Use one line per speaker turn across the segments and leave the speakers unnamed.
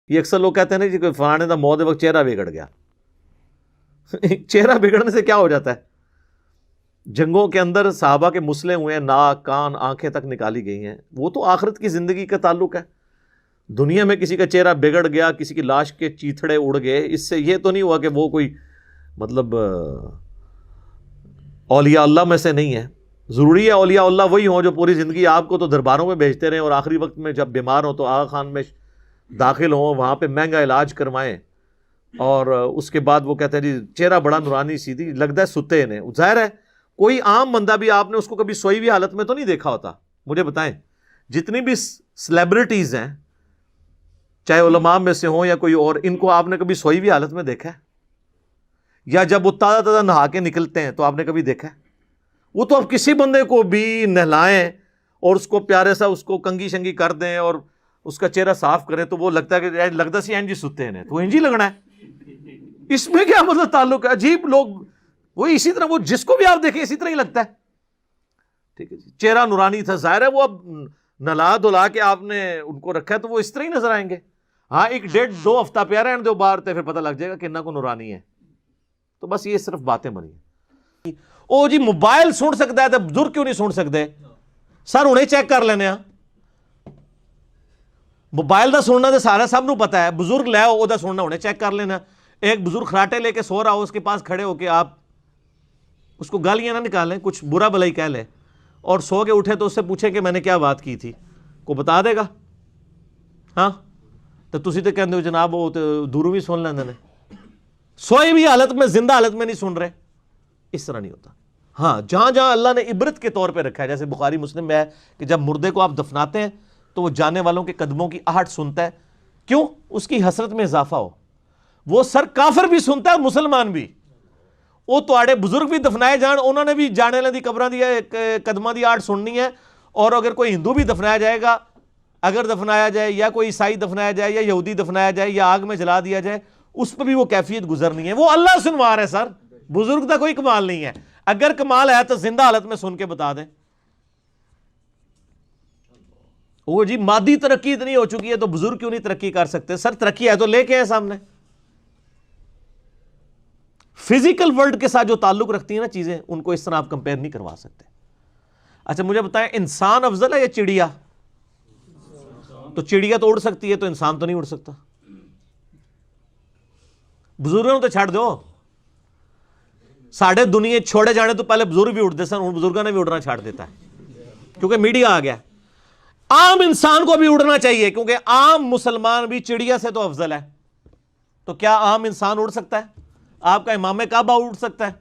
یہ اکثر لوگ کہتے ہیں نا جی کہ فلانے دا موت وقت چہرہ بگڑ گیا. چہرہ بگڑنے سے کیا ہو جاتا ہے؟ جنگوں کے اندر صحابہ کے مسلے ہوئے ہیں، ناک کان آنکھیں تک نکالی گئی ہیں. وہ تو آخرت کی زندگی کا تعلق ہے. دنیا میں کسی کا چہرہ بگڑ گیا، کسی کی لاش کے چیتھڑے اڑ گئے، اس سے یہ تو نہیں ہوا کہ وہ کوئی مطلب اولیاء اللہ میں سے نہیں ہے. ضروری ہے اولیاء اللہ وہی ہوں جو پوری زندگی آپ کو تو درباروں میں بھیجتے رہیں اور آخری وقت میں جب بیمار ہوں تو آغا خان میں داخل ہوں، وہاں پہ مہنگا علاج کروائیں، اور اس کے بعد وہ کہتے ہیں جی چہرہ بڑا نورانی سیدھی لگتا ہے ستے نے. ظاہر ہے کوئی عام بندہ بھی آپ نے اس کو کبھی سوئی ہوئی حالت میں تو نہیں دیکھا ہوتا. مجھے بتائیں جتنی بھی سلیبریٹیز ہیں چاہے علماء میں سے ہوں یا کوئی اور، ان کو آپ نے کبھی سوئی ہوئی حالت میں دیکھا ہے؟ یا جب وہ تازہ تازہ نہا کے نکلتے ہیں تو آپ نے کبھی دیکھا ہے؟ وہ تو آپ کسی بندے کو بھی نہلائیں اور اس کو پیارے سا اس کو کنگھی شنگی کر دیں اور اس کا چہرہ صاف کریں تو وہ لگتا ہے کہ لگتا سی اینجی ستے ہیں تو اینجی لگنا ہے. اس میں کیا مطلب تعلق ہے؟ عجیب لوگ. وہ اسی طرح وہ جس کو بھی آپ دیکھیں اسی طرح ہی لگتا ہے. ٹھیک ہے جی، چہرہ نورانی تھا. ظاہر ہے وہ اب نلا دھلا کے آپ نے ان کو رکھا ہے تو وہ اس طرح ہی نظر آئیں گے. ہاں ایک ڈیڑھ دو ہفتہ پیارا رہنے دو باہر تے پھر پتہ لگ جائے گا کہ انہاں کو نورانی ہے. تو بس یہ صرف باتیں بنی ہیں. او جی موبائل سن سکتا ہے تو بزرگ کیوں نہیں سن سکتے؟ سر انہیں چیک کر لینے ہاں. موبائل دا سننا تو سارا سب نو پتا ہے، بزرگ لے او دا سننا انہیں چیک کر لینا. ایک بزرگ خراٹے لے کے سو رہا ہو، اس کے پاس کھڑے ہو کے آپ اس کو گالیاں نہ نکالیں، کچھ برا بلائی کہہ لیں اور سو کے اٹھے تو اس سے پوچھیں کہ میں نے کیا بات کی تھی، کو بتا دے گا. ہاں تو تسی تو کہندے ہو جناب وہ تو دوروں بھی سن لیندے نے. سوئی بھی حالت میں زندہ حالت میں نہیں سن رہے. اس طرح نہیں ہوتا. ہاں جہاں جہاں اللہ نے عبرت کے طور پہ رکھا ہے، جیسے بخاری مسلم میں ہے کہ جب مردے کو آپ دفناتے ہیں تو وہ جانے والوں کے قدموں کی آہٹ سنتا ہے. کیوں؟ اس کی حسرت میں اضافہ ہو. وہ سر کافر بھی سنتا ہے اور مسلمان بھی. وہ تواڈے بزرگ بھی دفنائے جان، انہوں نے بھی جانے والے دی قبراں دی قدماں دی آہٹ سننی ہے. اور اگر کوئی ہندو بھی دفنایا جائے گا، اگر دفنایا جائے یا کوئی عیسائی دفنایا جائے یا یہودی دفنایا جائے یا آگ میں جلا دیا جائے، اس پہ بھی وہ کیفیت گزرنی ہے. وہ اللہ سنوار ہے سر، بزرگ کا کوئی کمال نہیں ہے. اگر کمال ہے تو زندہ حالت میں سن کے بتا دیں. وہ جی مادی ترقی اتنی ہو چکی ہے تو بزرگ کیوں نہیں ترقی کر سکتے؟ سر ترقی ہے تو لے کے آئے سامنے. فزیکل ورلڈ کے ساتھ جو تعلق رکھتی ہیں نا چیزیں، ان کو اس طرح آپ کمپیئر نہیں کروا سکتے. اچھا مجھے بتائیں انسان افضل ہے یا چڑیا؟ تو چڑیا تو اڑ سکتی ہے تو انسان تو نہیں اڑ سکتا. بزرگوں تو چھڑ دو، ساڑھے دنیا چھوڑے جانے تو پہلے بزرگ بھی اڑتے سن، ان بزرگوں نے بھی اڑنا چھاڑ دیتا ہے کیونکہ میڈیا آ گیا. عام انسان کو بھی اڑنا چاہیے کیونکہ عام مسلمان بھی چڑیا سے تو افضل ہے. تو کیا عام انسان اڑ سکتا ہے؟ آپ کا امام کعبہ اڑ سکتا ہے؟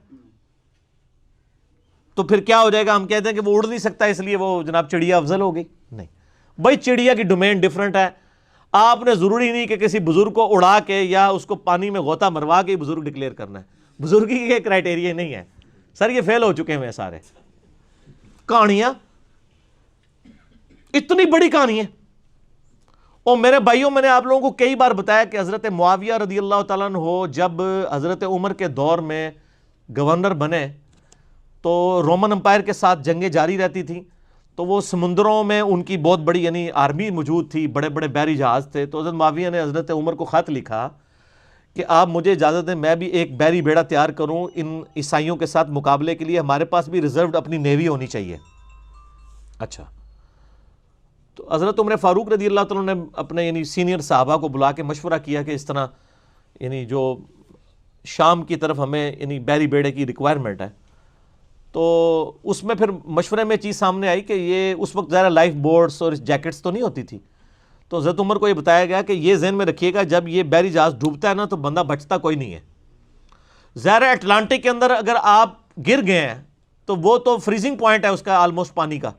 تو پھر کیا ہو جائے گا؟ ہم کہتے ہیں کہ وہ اڑ نہیں سکتا اس لیے وہ جناب چڑیا افضل ہوگی؟ نہیں بھائی، چڑیا کی ڈومین ڈیفرنٹ ہے. آپ نے ضروری نہیں کہ کسی بزرگ کو اڑا کے یا اس کو پانی میں غوطہ مروا کے بزرگ ڈکلیئر کرنا ہے. بزرگی کے کرائٹیریا نہیں ہے سر، یہ فیل ہو چکے ہیں سارے. کہانیاں اتنی بڑی کہانی ہے. اور میرے بھائیوں میں نے آپ لوگوں کو کئی بار بتایا کہ حضرت معاویہ رضی اللہ تعالیٰ عنہ جب حضرت عمر کے دور میں گورنر بنے تو رومن امپائر کے ساتھ جنگیں جاری رہتی تھیں. تو وہ سمندروں میں ان کی بہت بڑی یعنی آرمی موجود تھی، بڑے بڑے بحری جہاز تھے. تو حضرت معاویہ نے حضرت عمر کو خط لکھا کہ آپ مجھے اجازت دیں میں بھی ایک بحری بیڑا تیار کروں ان عیسائیوں کے ساتھ مقابلے کے لیے، ہمارے پاس بھی ریزروڈ اپنی نیوی ہونی چاہیے. اچھا تو حضرت عمر فاروق رضی اللہ تعالیٰ نے اپنے یعنی سینئر صحابہ کو بلا کے مشورہ کیا کہ اس طرح یعنی جو شام کی طرف ہمیں یعنی بحری بیڑے کی ریکوائرمنٹ ہے. تو اس میں پھر مشورے میں چیز سامنے آئی کہ یہ اس وقت ظاہر لائف بورڈس اور جیکٹس تو نہیں ہوتی تھی. تو حضرت عمر کو یہ بتایا گیا کہ یہ ذہن میں رکھیے گا جب یہ بحری جہاز ڈوبتا ہے نا تو بندہ بچتا کوئی نہیں ہے. ظاہر اٹلانٹک کے اندر اگر آپ گر گئے ہیں تو وہ تو فریزنگ پوائنٹ ہے اس کا آلموسٹ پانی کا.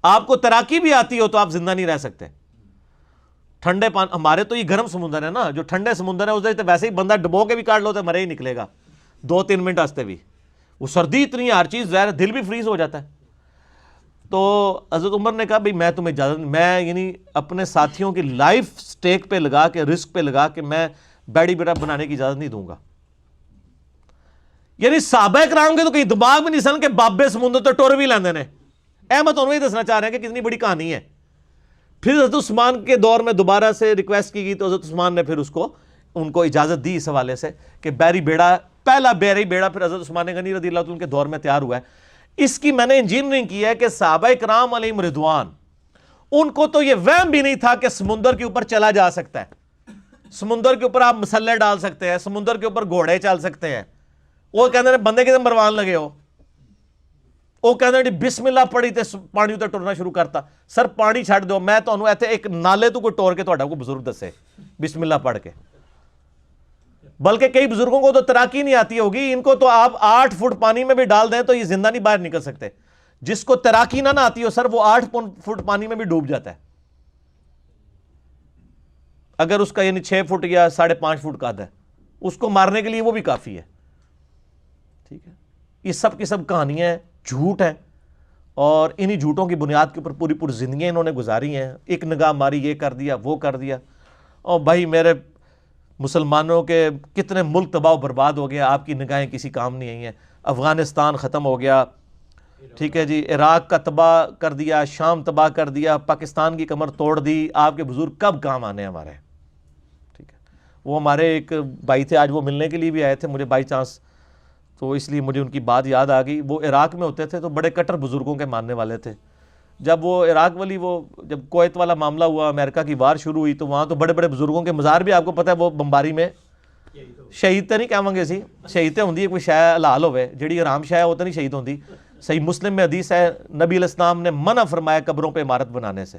آپ کو تیراکی بھی آتی ہو تو آپ زندہ نہیں رہ سکتے. ٹھنڈے پانی، ہمارے تو یہ گرم سمندر ہے نا، جو ٹھنڈے سمندر ہے اس ویسے ہی بندہ ڈبو کے بھی کاٹ لو تو مرے ہی نکلے گا 2-3 منٹ واسطے بھی. وہ سردی اتنی ہے، ہر چیز ظاہر دل بھی فریز ہو جاتا ہے. تو حضرت عمر نے کہا بھئی میں تمہیں اجازت، میں یعنی اپنے ساتھیوں کی لائف سٹیک پہ لگا کے رسک پہ لگا کے میں بیڑی بیڑا بنانے کی اجازت نہیں دوں گا. یعنی صحابہ کرام کے تو کہیں دماغ میں نہیں سن کہ بابے سمندر تو ٹور بھی لیندے نے. میں تمہیں یہ دسنا چاہ رہا ہوں کہ کتنی بڑی کہانی ہے. پھر حضرت عثمان کے دور میں دوبارہ سے ریکویسٹ کی گئی تو حضرت عثمان نے پھر ان کو اجازت دی اس حوالے سے کہ بحری بیڑا، پہلا بحری بیڑا پھر حضرت عثمان غنی رضی اللہ عنہ کے دور میں تیار ہوا ہے۔ اس کی میں نے انجینئرنگ کی ہے کہ صحابہ کرام علیہم رضوان، ان کو تو یہ وہم بھی نہیں تھا کہ سمندر کے اوپر چلا جا سکتا ہے، سمندر کے اوپر آپ مسلح ڈال سکتے ہیں، سمندر کے اوپر گھوڑے چل سکتے ہیں۔ وہ کہتے ہیں بندے کے مروان لگے ہو، وہ کہتے ہیں بسم اللہ پڑھی تے پانی تے ٹرنا شروع کرتا۔ سر پانی چھڑ دو، میں تو ایتھے ایک نالے تو کوئی ٹور کے تہاڈا کوئی بزرگ دسے بسم اللہ پڑھ کے۔ بلکہ کئی بزرگوں کو تو تیراکی نہیں آتی ہوگی، ان کو تو آپ 8 فٹ پانی میں بھی ڈال دیں تو یہ زندہ نہیں باہر نکل سکتے۔ جس کو تیراکی نہ آتی ہو سر، وہ 8 فٹ پانی میں بھی ڈوب جاتا ہے، اگر اس کا یعنی 6 فٹ یا 5.5 فٹ قد ہے، اس کو مارنے کے لیے وہ بھی کافی ہے۔ ٹھیک ہے، یہ سب کی سب کہانیاں ہیں، جھوٹ ہیں، اور انہی جھوٹوں کی بنیاد کے اوپر پوری پوری زندگیاں انہوں نے گزاری ہیں۔ ایک نگاہ ماری، یہ کر دیا، وہ کر دیا، اور بھائی میرے مسلمانوں کے کتنے ملک تباہ و برباد ہو گیا، آپ کی نگاہیں کسی کام نہیں آئی ہیں۔ افغانستان ختم ہو گیا، ٹھیک ہے جی، عراق کا تباہ کر دیا، شام تباہ کر دیا، پاکستان کی کمر توڑ دی، آپ کے بزرگ کب کام آنے ہمارے؟ ٹھیک ہے، وہ ہمارے ایک بھائی تھے، آج وہ ملنے کے لیے بھی آئے تھے مجھے بائی چانس، تو اس لیے مجھے ان کی بات یاد آ گئی۔ وہ عراق میں ہوتے تھے تو بڑے کٹر بزرگوں کے ماننے والے تھے۔ جب وہ عراق والی جب کویت والا معاملہ ہوا، امریکہ کی وار شروع ہوئی، تو وہاں تو بڑے بڑے بزرگوں کے مزار بھی آپ کو پتہ ہے وہ بمباری میں شہید تو نہیں کہاں گے سی، شہید تو ہوندی ہے کوئی شے حلال ہوئے، جڑی حرام شے وہ تو نہیں شہید ہوندی۔ صحیح مسلم میں حدیث ہے، نبی علیہ السلام نے منع فرمایا قبروں پہ عمارت بنانے سے۔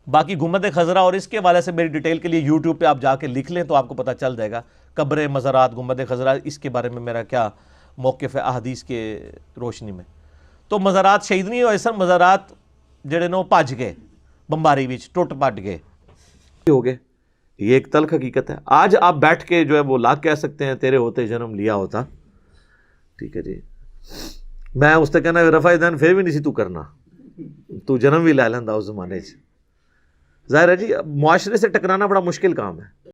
باقی گنبد خضرا اور اس کے حوالے سے میری ڈیٹیل کے لیے یوٹیوب پہ آپ جا کے لکھ لیں تو آپ کو پتہ چل جائے گا، قبر مزارات گنبد خضرا، اس کے بارے میں میرا کیا موقف ہے احادیث کے روشنی میں۔ تو مزارات شہید نہیں ہوئے سر، مزارات جڑے نو بھج گئے بمباری وچ، ٹوٹ پٹ گئے ہو گئے۔ یہ ایک تلخ حقیقت ہے۔ آج آپ بیٹھ کے جو ہے وہ لاکھ کہہ سکتے ہیں تیرے ہوتے جنم لیا ہوتا، ٹھیک ہے جی، میں اس تے کہنا رفع دین پھر بھی نہیں سی تو کرنا، تو جنم بھی لے لیندا اس زمانے 'چ۔ ظاہر ہے جی معاشرے سے ٹکرانا بڑا مشکل کام ہے۔